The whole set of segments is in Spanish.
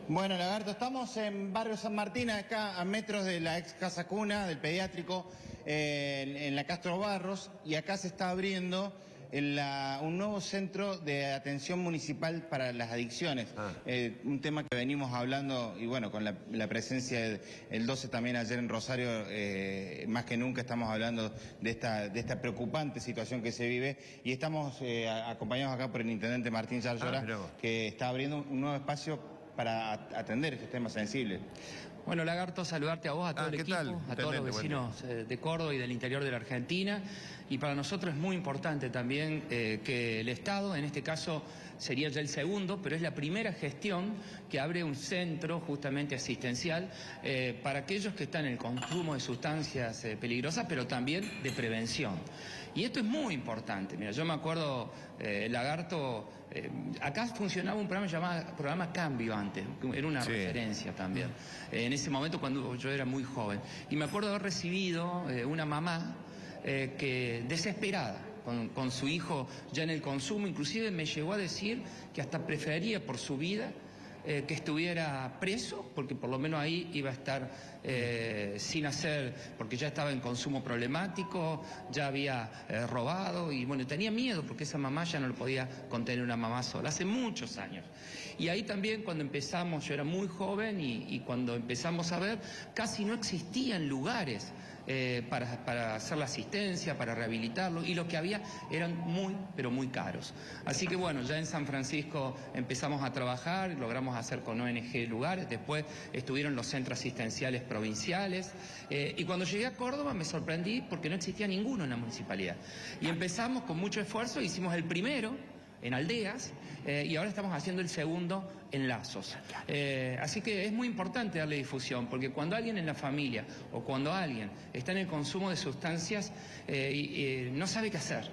Bueno, Lagarto, estamos en Barrio San Martín, acá a metros de la ex Casa Cuna, del pediátrico, en la Castro Barros, y acá se está abriendo un nuevo centro de atención municipal para las adicciones. Un tema que venimos hablando, y bueno, con la presencia del 12 también ayer en Rosario, más que nunca estamos hablando de esta preocupante situación que se vive, y estamos acompañados acá por el intendente Martín Yarlora, que está abriendo un nuevo espacio para atender estos temas sensibles. Bueno, Lagarto, saludarte a vos, a todo el equipo, a todos los vecinos de Córdoba y del interior de la Argentina. Y para nosotros es muy importante también que el Estado, en este caso sería ya el segundo, pero es la primera gestión que abre un centro justamente asistencial para aquellos que están en el consumo de sustancias peligrosas, pero también de prevención. Y esto es muy importante. Mira, yo me acuerdo, Lagarto, acá funcionaba un programa llamado Programa Cambio antes, era una referencia también, en ese momento cuando yo era muy joven. Y me acuerdo haber recibido una mamá que desesperada con su hijo ya en el consumo, inclusive me llegó a decir que hasta prefería por su vida que estuviera preso, porque por lo menos ahí iba a estar sin hacer, porque ya estaba en consumo problemático, ya había robado, y bueno, tenía miedo porque esa mamá ya no lo podía contener una mamá sola, hace muchos años. Y ahí también cuando empezamos, yo era muy joven, y cuando empezamos a ver, casi no existían lugares para hacer la asistencia, para rehabilitarlo, y lo que había eran muy, pero muy caros. Así que bueno, ya en San Francisco empezamos a trabajar, logramos hacer con ONG lugares, después estuvieron los centros asistenciales provinciales, y cuando llegué a Córdoba me sorprendí porque no existía ninguno en la municipalidad. Y empezamos con mucho esfuerzo, hicimos el primero en Aldeas, y ahora estamos haciendo el segundo en Lazos. Así que es muy importante darle difusión, porque cuando alguien en la familia o cuando alguien está en el consumo de sustancias no sabe qué hacer.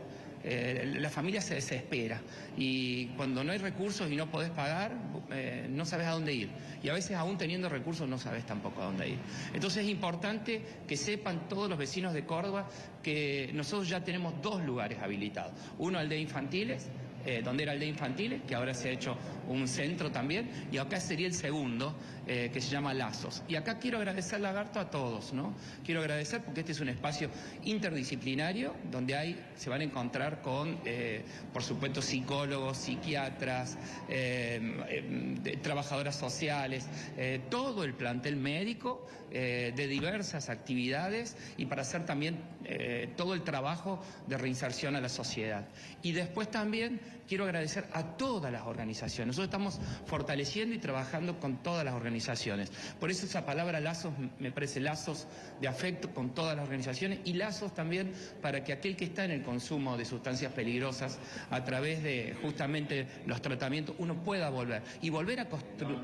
La familia se desespera, y cuando no hay recursos y no podés pagar, no sabes a dónde ir, y a veces aún teniendo recursos no sabes tampoco a dónde ir. Entonces es importante que sepan todos los vecinos de Córdoba que nosotros ya tenemos 2 lugares habilitados, uno Aldea Infantiles, donde era Aldea Infantiles, que ahora se ha hecho un centro también, y acá sería el segundo, que se llama Lazos. Y acá quiero agradecer, Lagarto, a todos, ¿no? Quiero agradecer porque este es un espacio interdisciplinario donde se van a encontrar con, por supuesto, psicólogos, psiquiatras, trabajadoras sociales, todo el plantel médico de diversas actividades, y para hacer también todo el trabajo de reinserción a la sociedad. Y después también quiero agradecer a todas las organizaciones. Nosotros estamos fortaleciendo y trabajando con todas las organizaciones. Por eso esa palabra lazos me parece lazos de afecto con todas las organizaciones, y lazos también para que aquel que está en el consumo de sustancias peligrosas, a través de justamente los tratamientos, uno pueda volver y volver a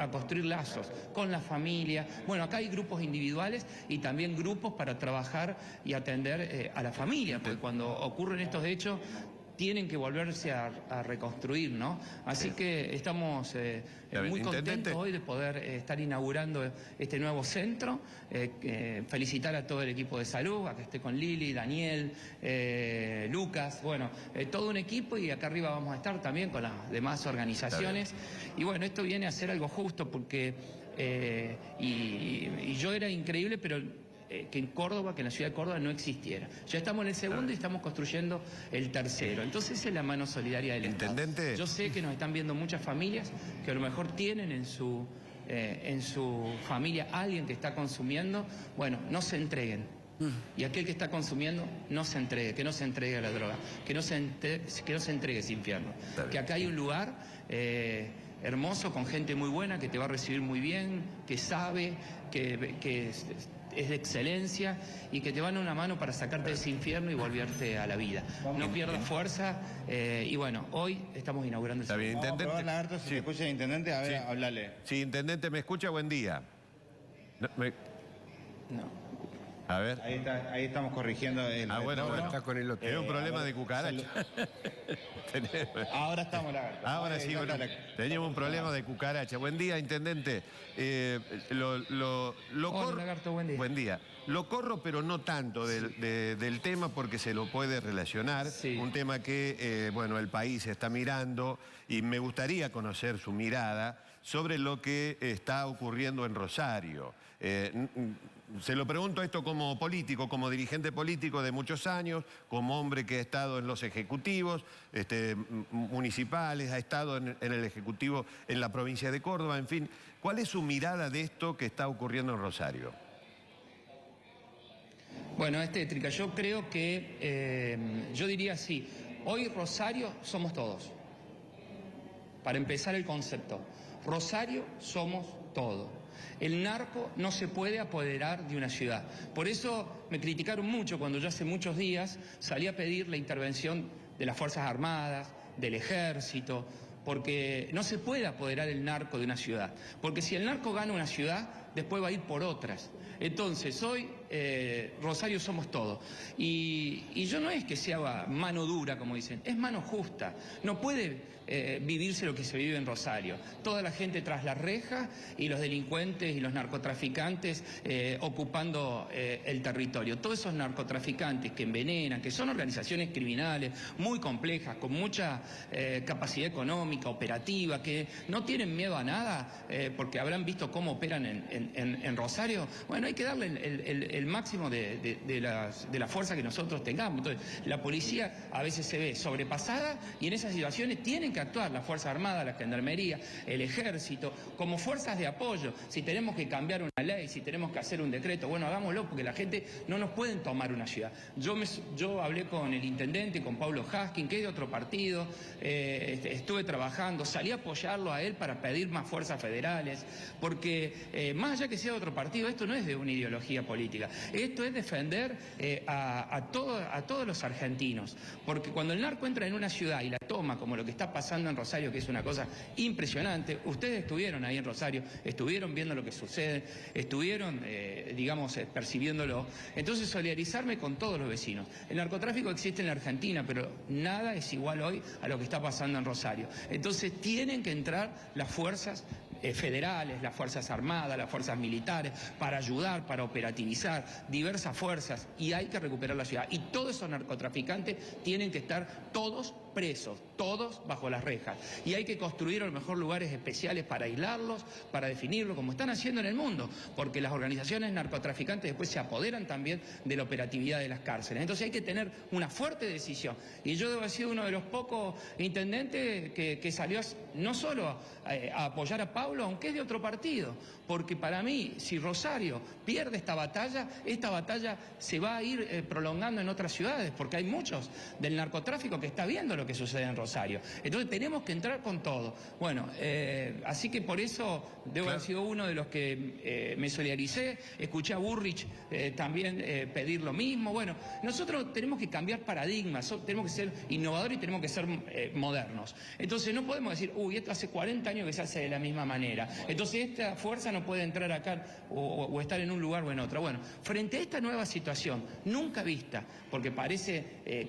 construir lazos con la familia. Bueno, acá hay grupos individuales y también grupos para trabajar y atender a la familia, porque cuando ocurren estos hechos tienen que volverse a reconstruir, ¿no? Así que estamos muy contentos hoy de poder estar inaugurando este nuevo centro. Felicitar a todo el equipo de salud, a que esté con Lili, Daniel, Lucas, bueno, todo un equipo, y acá arriba vamos a estar también con las demás organizaciones. Y bueno, esto viene a ser algo justo porque, y yo era increíble, pero que en Córdoba, que en la ciudad de Córdoba no existiera. Ya estamos en el segundo y estamos construyendo el tercero. Entonces es la mano solidaria del Estado. Yo sé que nos están viendo muchas familias que a lo mejor tienen en su familia alguien que está consumiendo. Bueno, no se entreguen. Y aquel que está consumiendo, no se entregue, que no se entregue a la droga, que no se entregue a ese infierno. Que acá hay un lugar hermoso, con gente muy buena, que te va a recibir muy bien, que sabe, que es de excelencia, y que te van a una mano para sacarte de ese infierno y volverte a la vida. No pierdas fuerza, y bueno, hoy estamos inaugurando el centro. Está bien, intendente. Lagarto, si me escucha el intendente, a ver, hablale. Sí, intendente, ¿me escucha? Buen día. No. A ver. Ahí estamos corrigiendo el bueno, está con el otro. Era un problema de cucaracha. Ahora estamos, Lagarto. Ahora sí, bueno, teníamos un problema de cucaracha. Buen día, intendente. Hola, Lagarto, buen día. Buen día. Lo corro, pero no tanto del tema, porque se lo puede relacionar. Sí. Un tema que, bueno, el país está mirando, y me gustaría conocer su mirada sobre lo que está ocurriendo en Rosario. Se lo pregunto esto como político, como dirigente político de muchos años, como hombre que ha estado en los ejecutivos municipales, ha estado en el ejecutivo en la provincia de Córdoba, en fin. ¿Cuál es su mirada de esto que está ocurriendo en Rosario? Bueno, Trica, yo creo que, yo diría así, hoy Rosario somos todos. Para empezar el concepto, Rosario somos todos. El narco no se puede apoderar de una ciudad. Por eso me criticaron mucho cuando yo hace muchos días salí a pedir la intervención de las Fuerzas Armadas, del Ejército, porque no se puede apoderar el narco de una ciudad. Porque si el narco gana una ciudad, después va a ir por otras. Entonces, hoy Rosario somos todos. Y yo no es que sea mano dura, como dicen, es mano justa. No puede vivirse lo que se vive en Rosario. Toda la gente tras las rejas y los delincuentes y los narcotraficantes ocupando el territorio. Todos esos narcotraficantes que envenenan, que son organizaciones criminales muy complejas, con mucha capacidad económica, operativa, que no tienen miedo a nada, porque habrán visto cómo operan en Rosario. Bueno, hay que darle el máximo de la fuerza que nosotros tengamos. Entonces, la policía a veces se ve sobrepasada y en esas situaciones tienen que actuar la Fuerza Armada, la Gendarmería, el Ejército, como fuerzas de apoyo. Si tenemos que cambiar una ley, si tenemos que hacer un decreto, bueno, hagámoslo, porque la gente no nos pueden tomar una ciudad. Yo hablé con el intendente, con Pablo Haskin, que es de otro partido, estuve trabajando, salí a apoyarlo a él para pedir más fuerzas federales, porque más allá que sea de otro partido, esto no es de una ideología política, esto es defender a todos los argentinos, porque cuando el narco entra en una ciudad y la toma, como lo que está pasando en Rosario, que es una cosa impresionante, ustedes estuvieron ahí en Rosario, estuvieron viendo lo que sucede, estuvieron, percibiéndolo. Entonces, solidarizarme con todos los vecinos. El narcotráfico existe en la Argentina, pero nada es igual hoy a lo que está pasando en Rosario. Entonces, tienen que entrar las fuerzas federales, las Fuerzas Armadas, las fuerzas militares, para ayudar, para operativizar diversas fuerzas, y hay que recuperar la ciudad. Y todos esos narcotraficantes tienen que estar todos presos, todos bajo las rejas. Y hay que construir a lo mejor lugares especiales para aislarlos, para definirlos, como están haciendo en el mundo, porque las organizaciones narcotraficantes después se apoderan también de la operatividad de las cárceles. Entonces hay que tener una fuerte decisión. Y yo debo haber sido uno de los pocos intendentes que salió no solo a apoyar a Pablo, aunque es de otro partido, porque para mí, si Rosario pierde esta batalla se va a ir prolongando en otras ciudades, porque hay muchos del narcotráfico que está viendo lo que sucede en Rosario. Entonces tenemos que entrar con todo. Bueno, así que por eso debo haber sido uno de los que me solidaricé. Escuché a Burrich también pedir lo mismo. Bueno, nosotros tenemos que cambiar paradigmas, tenemos que ser innovadores y tenemos que ser modernos. Entonces no podemos decir, uy, esto hace 40 años que se hace de la misma manera. Entonces esta fuerza no puede entrar acá o estar en un lugar o en otro. Bueno, frente a esta nueva situación, nunca vista, porque parece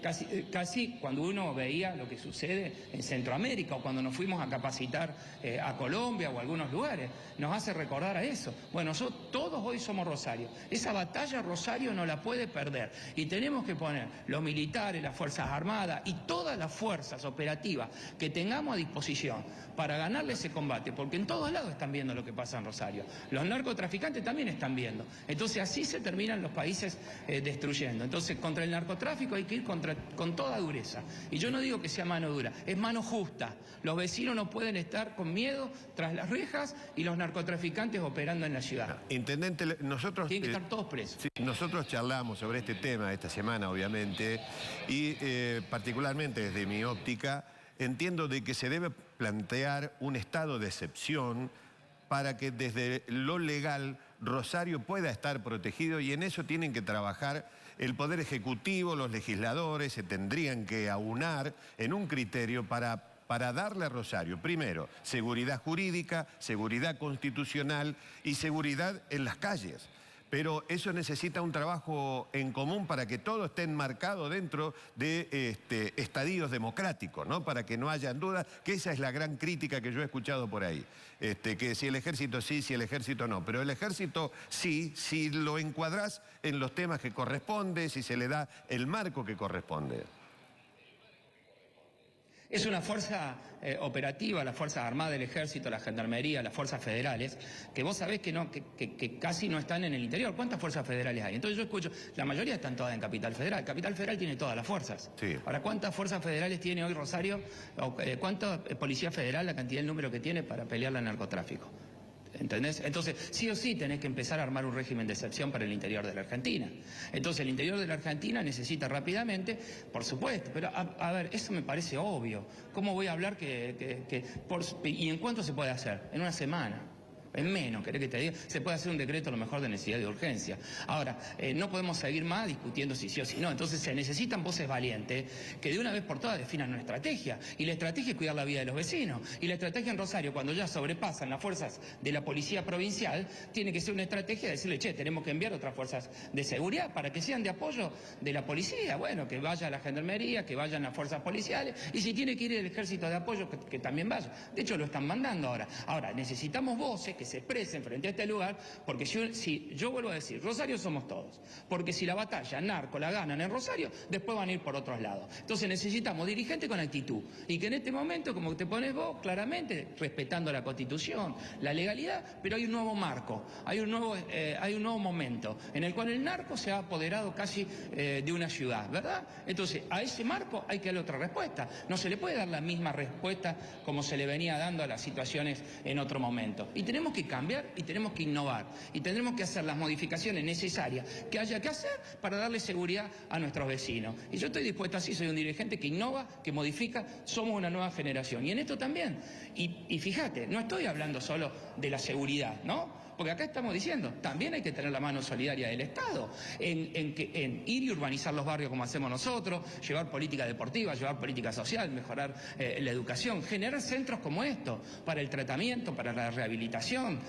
casi cuando uno veía lo que sucede en Centroamérica o cuando nos fuimos a capacitar a Colombia o a algunos lugares, nos hace recordar a eso. Bueno, todos hoy somos Rosario. Esa batalla Rosario no la puede perder y tenemos que poner los militares, las Fuerzas Armadas y todas las fuerzas operativas que tengamos a disposición para ganarle ese combate, porque en todos lados están viendo lo que pasa en Rosario. Los narcotraficantes también están viendo. Entonces así se terminan los países destruyendo. Entonces contra el narcotráfico hay que ir con toda dureza. Y yo no digo que sea mano dura, es mano justa. Los vecinos no pueden estar con miedo tras las rejas y los narcotraficantes operando en la ciudad. Intendente, nosotros... Tienen que estar todos presos. Sí, nosotros charlamos sobre este tema esta semana, obviamente, y particularmente desde mi óptica, entiendo de que se debe plantear un estado de excepción para que desde lo legal Rosario pueda estar protegido, y en eso tienen que trabajar el Poder Ejecutivo, los legisladores, se tendrían que aunar en un criterio para darle a Rosario, primero, seguridad jurídica, seguridad constitucional y seguridad en las calles. Pero eso necesita un trabajo en común para que todo esté enmarcado dentro de estadios democráticos, ¿no? Para que no hayan dudas, que esa es la gran crítica que yo he escuchado por ahí. Que si el ejército sí, si el ejército no. Pero el ejército sí, si lo encuadrás en los temas que corresponde, si se le da el marco que corresponde. Es una fuerza operativa, la Fuerza Armada del Ejército, la Gendarmería, las fuerzas federales, que vos sabés que casi no están en el interior. ¿Cuántas fuerzas federales hay? Entonces yo escucho, la mayoría están todas en Capital Federal. Capital Federal tiene todas las fuerzas. Sí. Ahora, ¿cuántas fuerzas federales tiene hoy Rosario? ¿Cuánta policía federal, la cantidad, el número que tiene para pelear al narcotráfico? ¿Entendés? Entonces, sí o sí tenés que empezar a armar un régimen de excepción para el interior de la Argentina. Entonces, el interior de la Argentina necesita rápidamente, por supuesto, pero a ver, eso me parece obvio. ¿Cómo voy a hablar y en cuánto se puede hacer? En una semana. En menos, ¿querés que te diga? Se puede hacer un decreto a lo mejor de necesidad y de urgencia. Ahora, no podemos seguir más discutiendo si sí o si no. Entonces se necesitan voces valientes que de una vez por todas definan una estrategia. Y la estrategia es cuidar la vida de los vecinos. Y la estrategia en Rosario, cuando ya sobrepasan las fuerzas de la policía provincial, tiene que ser una estrategia de decirle, che, tenemos que enviar otras fuerzas de seguridad para que sean de apoyo de la policía. Bueno, que vaya la gendarmería, que vayan las fuerzas policiales. Y si tiene que ir el ejército de apoyo, que también vaya. De hecho, lo están mandando ahora. Ahora, necesitamos voces que se expresen frente a este lugar, porque si yo vuelvo a decir, Rosario somos todos, porque si la batalla narco la ganan en Rosario, después van a ir por otros lados. Entonces necesitamos dirigentes con actitud, y que en este momento, como te pones vos, claramente, respetando la Constitución, la legalidad, pero hay un nuevo marco, hay un nuevo momento, en el cual el narco se ha apoderado casi de una ciudad, ¿verdad? Entonces, a ese marco hay que darle otra respuesta. No se le puede dar la misma respuesta como se le venía dando a las situaciones en otro momento. Y tenemos que cambiar y tenemos que innovar y tendremos que hacer las modificaciones necesarias que haya que hacer para darle seguridad a nuestros vecinos. Y yo estoy dispuesto así, soy un dirigente que innova, que modifica, somos una nueva generación. Y en esto también. Y fíjate, no estoy hablando solo de la seguridad, ¿no? Porque acá estamos diciendo, también hay que tener la mano solidaria del Estado en ir y urbanizar los barrios como hacemos nosotros, llevar política deportiva, llevar política social, mejorar la educación, generar centros como estos para el tratamiento, para la rehabilitación,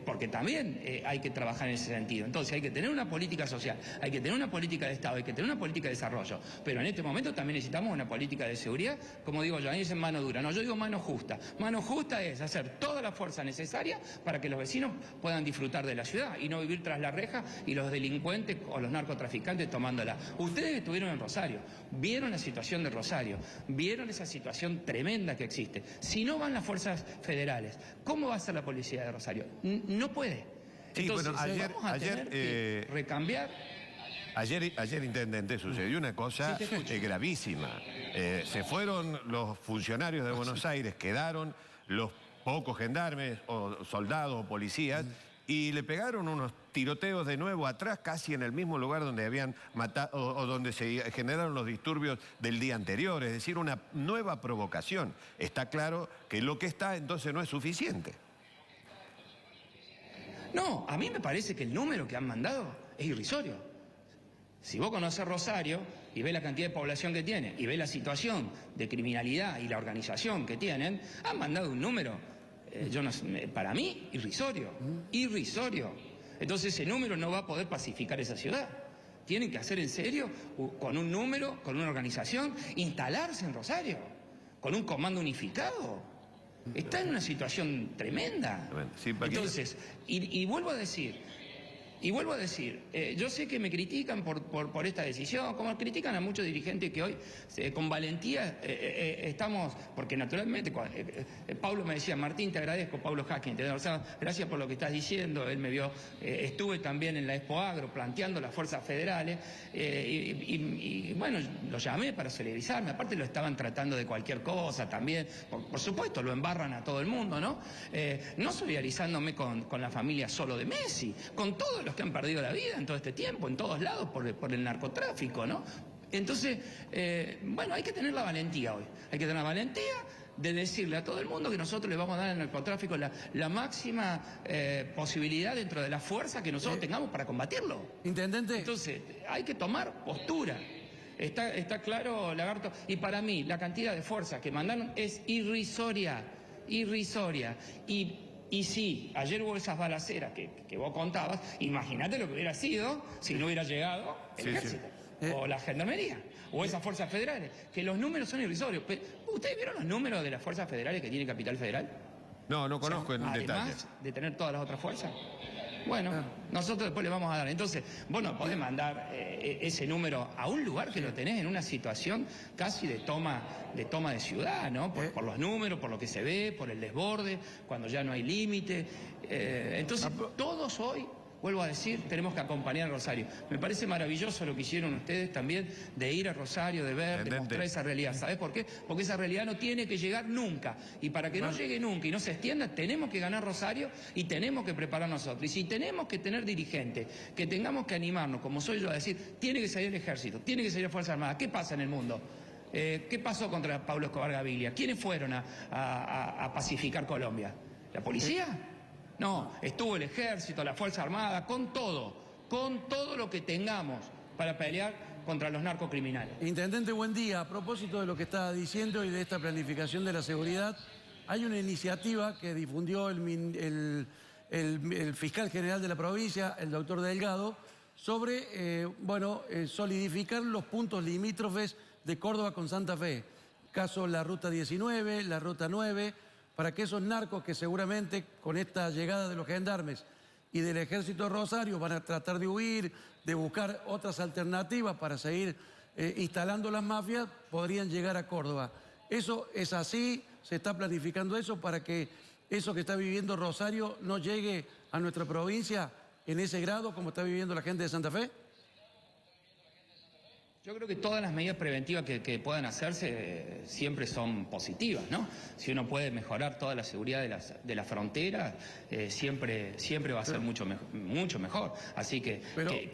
porque también hay que trabajar en ese sentido. Entonces hay que tener una política social, hay que tener una política de Estado, hay que tener una política de desarrollo, pero en este momento también necesitamos una política de seguridad, como digo yo, ahí es en mano dura, no, yo digo mano justa. Mano justa es hacer toda la fuerza necesaria para que los vecinos puedan disfrutar de la ciudad y no vivir tras la reja y los delincuentes o los narcotraficantes tomándola. Ustedes estuvieron en Rosario, vieron la situación de Rosario, vieron esa situación tremenda que existe. Si no van las fuerzas federales, ¿cómo va a ser la policía de Rosario? No puede. Sí, entonces, bueno, vamos a tener que recambiar. Ayer, intendente, sucedió una cosa gravísima. Se fueron los funcionarios de Buenos Aires, quedaron los pocos gendarmes o soldados o policías y le pegaron unos tiroteos de nuevo atrás, casi en el mismo lugar donde habían matado o donde se generaron los disturbios del día anterior, es decir, una nueva provocación. Está claro que lo que está entonces no es suficiente. No, a mí me parece que el número que han mandado es irrisorio. Si vos conocés Rosario y ves la cantidad de población que tiene y ves la situación de criminalidad y la organización que tienen, han mandado un número, para mí, irrisorio. Irrisorio. Entonces ese número no va a poder pacificar esa ciudad. Tienen que hacer en serio, con un número, con una organización, instalarse en Rosario, con un comando unificado. Está en una situación tremenda. Sí, entonces, y vuelvo a decir, yo sé que me critican por esta decisión, como critican a muchos dirigentes que hoy con valentía estamos, porque naturalmente, Pablo me decía, Martín, te agradezco, Pablo Hacking, gracias por lo que estás diciendo, él me vio, estuve también en la Expo Agro planteando las fuerzas federales, y bueno, lo llamé para solidarizarme, aparte lo estaban tratando de cualquier cosa también, por supuesto, lo embarran a todo el mundo, ¿no? No solidarizándome con la familia solo de Messi, con todos los que han perdido la vida en todo este tiempo, en todos lados, por el narcotráfico, ¿no? Entonces, bueno, hay que tener la valentía hoy. Hay que tener la valentía de decirle a todo el mundo que nosotros le vamos a dar al narcotráfico la máxima posibilidad dentro de la fuerza que nosotros tengamos para combatirlo. Intendente. Entonces, hay que tomar postura. Está claro, Lagarto. Y para mí, la cantidad de fuerza que mandaron es irrisoria. Irrisoria. Y sí, ayer hubo esas balaceras que vos contabas, imagínate lo que hubiera sido si no hubiera llegado el ejército, o la gendarmería, o esas fuerzas federales, que los números son irrisorios. ¿Ustedes vieron los números de las fuerzas federales que tiene Capital Federal? No conozco en detalle. Además de tener todas las otras fuerzas. Bueno, nosotros después le vamos a dar. Entonces, vos no podés mandar ese número a un lugar que lo tenés en una situación casi de toma de ciudad, ¿no? Por los números, por lo que se ve, por el desborde, cuando ya no hay límite. Entonces, todos hoy, vuelvo a decir, tenemos que acompañar a Rosario. Me parece maravilloso lo que hicieron ustedes también, de ir a Rosario, de ver, de mostrar esa realidad. ¿Sabés por qué? Porque esa realidad no tiene que llegar nunca. Y para que no llegue nunca y no se extienda, tenemos que ganar Rosario y tenemos que preparar nosotros. Y si tenemos que tener dirigentes, que tengamos que animarnos, como soy yo, a decir, tiene que salir el ejército, tiene que salir la Fuerza Armada. ¿Qué pasa en el mundo? ¿Qué pasó contra Pablo Escobar Gaviria? ¿Quiénes fueron a pacificar Colombia? ¿La policía? No, estuvo el ejército, la Fuerza Armada, con todo lo que tengamos para pelear contra los narcocriminales. Intendente, buen día. A propósito de lo que estaba diciendo y de esta planificación de la seguridad, hay una iniciativa que difundió el fiscal general de la provincia, el doctor Delgado, sobre solidificar los puntos limítrofes de Córdoba con Santa Fe. Caso la Ruta 19, la Ruta 9... para que esos narcos que seguramente con esta llegada de los gendarmes y del Ejército de Rosario van a tratar de huir, de buscar otras alternativas para seguir instalando las mafias, podrían llegar a Córdoba. ¿Eso es así? ¿Se está planificando eso para que eso que está viviendo Rosario no llegue a nuestra provincia en ese grado como está viviendo la gente de Santa Fe? Yo creo que todas las medidas preventivas que puedan hacerse siempre son positivas, ¿no? Si uno puede mejorar toda la seguridad de la frontera, siempre va a ser mucho mejor. Así que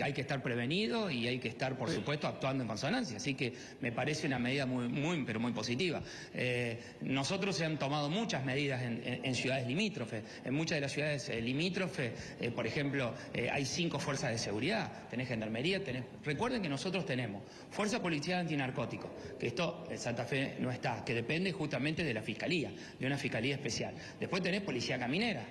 hay que estar prevenido y hay que estar, por supuesto, actuando en consonancia. Así que me parece una medida muy positiva. Nosotros se han tomado muchas medidas en ciudades limítrofes. En muchas de las ciudades limítrofes, por ejemplo, hay 5 fuerzas de seguridad. Tenés gendarmería, Recuerden que nosotros tenemos Fuerza Policial Antinarcótico, que esto en Santa Fe no está, que depende justamente de la Fiscalía, de una Fiscalía especial. Después tenés Policía Caminera,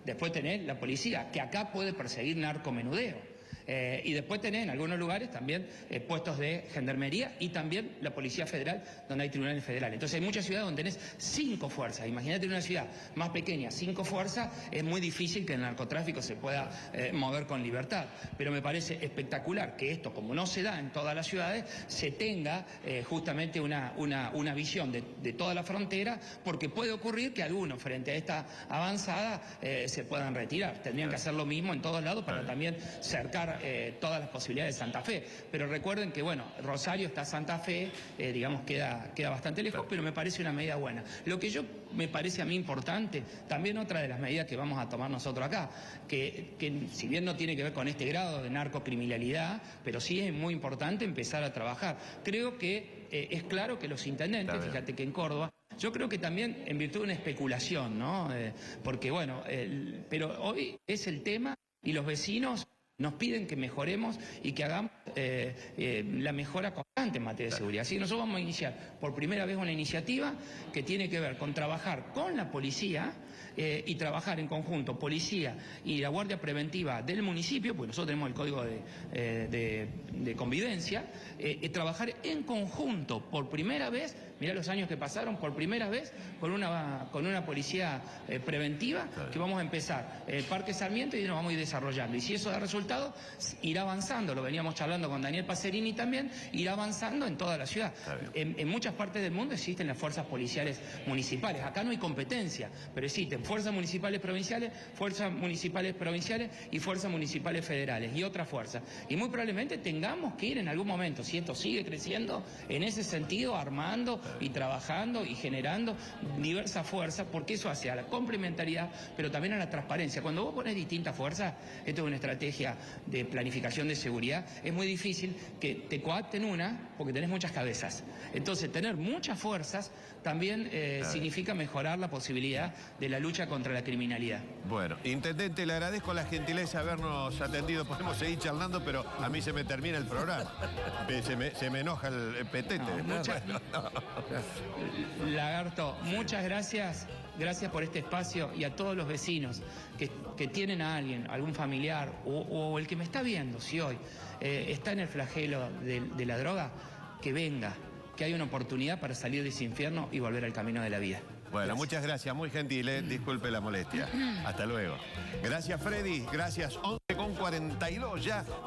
después tenés la policía, que acá puede perseguir narcomenudeo. Y después tenés en algunos lugares también puestos de gendarmería y también la Policía Federal, donde hay tribunales federales. Entonces hay muchas ciudades donde tenés 5 fuerzas. Imagínate en una ciudad más pequeña, 5 fuerzas, es muy difícil que el narcotráfico se pueda mover con libertad. Pero me parece espectacular que esto, como no se da en todas las ciudades, se tenga justamente una visión de toda la frontera, porque puede ocurrir que algunos, frente a esta avanzada, se puedan retirar. Tendrían que hacer lo mismo en todos lados para también cercar todas las posibilidades de Santa Fe. Pero recuerden que, bueno, Rosario está Santa Fe, digamos, queda bastante lejos, pero me parece una medida buena. Lo que me parece a mí importante, también otra de las medidas que vamos a tomar nosotros acá, que si bien no tiene que ver con este grado de narcocriminalidad, pero sí es muy importante empezar a trabajar. Creo que es claro que los intendentes, fíjate que en Córdoba, yo creo que también en virtud de una especulación, ¿no? Porque, bueno, pero hoy es el tema y los vecinos nos piden que mejoremos y que hagamos la mejora constante en materia de seguridad. Así que nosotros vamos a iniciar por primera vez una iniciativa que tiene que ver con trabajar con la policía y trabajar en conjunto, policía y la Guardia Preventiva del municipio, porque nosotros tenemos el código de convivencia, trabajar en conjunto por primera vez, mirá los años que pasaron, por primera vez con una policía preventiva, que vamos a empezar Parque Sarmiento y nos vamos a ir desarrollando. Y si eso da resultado, irá avanzando, lo veníamos charlando con Daniel Pacerini también, irá avanzando en toda la ciudad. En muchas partes del mundo existen las fuerzas policiales municipales. Acá no hay competencia, pero existen fuerzas municipales provinciales y fuerzas municipales federales y otras fuerzas. Y muy probablemente tengamos que ir en algún momento, si esto sigue creciendo, en ese sentido, armando y trabajando y generando diversas fuerzas, porque eso hace a la complementariedad, pero también a la transparencia. Cuando vos pones distintas fuerzas, esto es una estrategia de planificación de seguridad, es muy difícil que te coapten una, porque tenés muchas cabezas. Entonces, tener muchas fuerzas también significa mejorar la posibilidad de la lucha contra la criminalidad. Bueno, intendente, le agradezco la gentileza de habernos atendido. Podemos seguir charlando, pero a mí se me termina el programa. Se me enoja el petete. Lagarto, muchas gracias. Gracias por este espacio y a todos los vecinos que tienen a alguien, algún familiar o el que me está viendo, si hoy está en el flagelo de la droga, que venga, que hay una oportunidad para salir de ese infierno y volver al camino de la vida. Bueno, Gracias. muchas gracias, muy gentil, disculpe la molestia. Hasta luego. Gracias, Freddy, gracias. 11:42 ya.